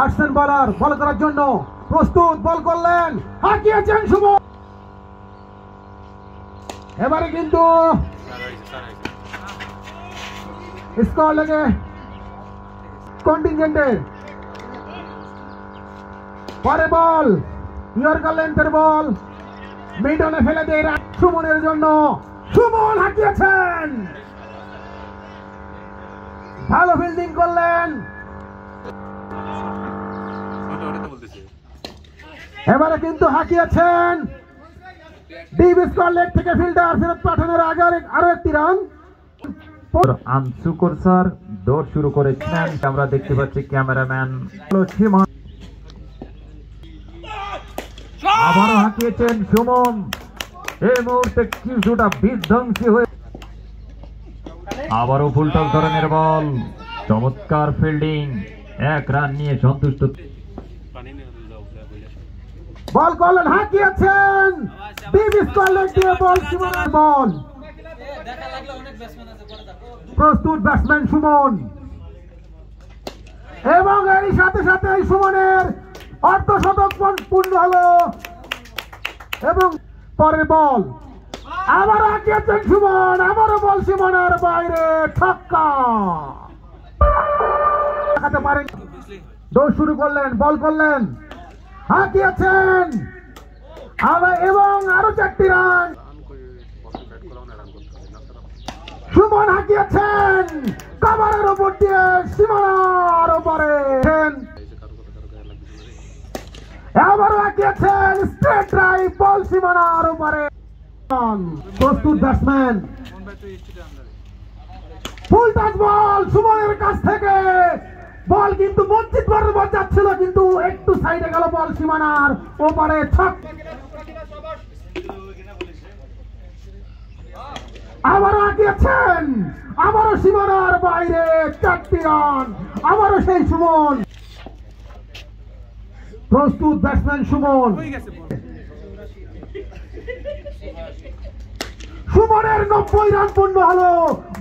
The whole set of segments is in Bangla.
আসছেন বলার, বল করার জন্য প্রস্তুত, বল করলেন, হাঁকিয়েছেন সুমন। এবারে কিন্তু স্কোর লেগে কন্টিনজেন্টের পরে বল, ইয়র্কার লেন্থের বল মিডলে ফেলে দেয় সুমনের জন্য। সুমন হাঁকিয়েছেন, ভালো ফিল্ডিং করলেন। এবারে কিন্তু হাঁকিয়েছেন, ডিপ স্কোর লেগ থেকে ফিল্ডার ফেরত পাঠানোর আগে আরো একটি রান। আনসুকর স্যার দৌড় শুরু করেছেন, আমরা দেখতে পাচ্ছি ক্যামেরাম্যান আবারও হাঁকিয়েছেন সুমন। এই মুহূর্তে কিছুটা বিধ্বংসী হয়ে আবারও ফুলটক ধরনের বল, চমৎকার ফিল্ডিং, এক রান নিয়ে সন্তুষ্ট। বল করলেন, হাঁকিয়েছেন, ডিপ স্কোর লেগ দিয়ে বল, সুমনের বল। প্রস্তুত ব্যাটসম্যান সুমন, এবং এর সাথে সাথে সুমনের অর্ধশতক পূর্ণ হলো। এবং পরের বল আবারও হাঁকিয়েছেন সুমন, আবারও বল সুমনের বাইরে, ছক্কা। দেখাতে পারেন, দৌড় শুরু করলেন, বল করলেন, হাঁকিয়েছেন এবং আরো 4টি রান। সুমন হাঁকিয়েছেন, কাভারের উপর দিয়ে সীমানার ওপারে, আবারও হাঁকিয়েছেন, স্ট্রেট ড্রাইভ, বল সীমানার ওপারে। প্রস্তুত ব্যাটসম্যান, ফুল টাচ বল সুমনের কাছ থেকে, বল কিন্তু বঞ্চিত বরাবর যাচ্ছিল, কিন্তু একটু সাইডে গেল, বল সীমানার ওপারে, ছক্কা। আবারও হাঁকিয়েছেন, আবারও সীমানার বাইরে, 4টি রান, আবারও সেই সুমন। প্রস্তুত ব্যাটসম্যান সুমন, সুমনের 90 রান পূর্ণ হলো,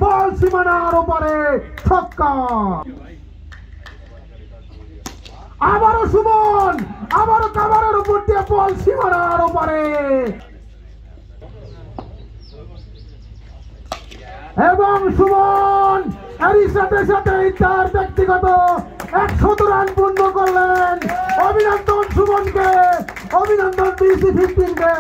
বল সীমানার ওপারে, ছক্কা। আবারও সুমন, আবারও কাভারের উপর দিয়ে বল সীমানার ওপারে, এবং সুমন এরই সাথে সাথে তার ব্যক্তিগত 100 রান পূর্ণ করলেন। অভিনন্দন সুমনকে, অভিনন্দন DC-15 কে।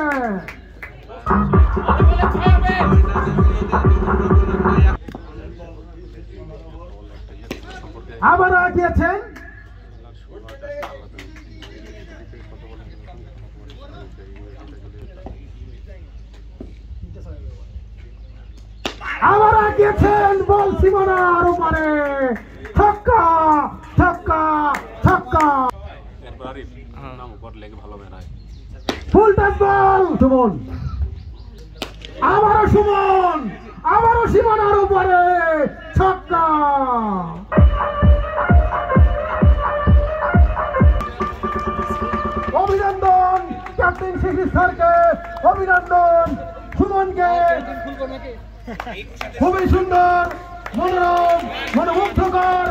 আবার হাঁকিয়েছেন, আবার হাঁকিয়েছেন, বল সীমানার ওপারে, ছক্কা, ছক্কা, ছক্কা। ফুল টাচ বল সুমন, আবারও সুমন, আবারও সীমানার ওপারে, ছক্কা। অভিনন্দন ক্যাপ্টেন শিশির স্যারকে, অভিনন্দন সুমনকে। খুবই সুন্দর, মনোরম, মনোমুগ্ধকর।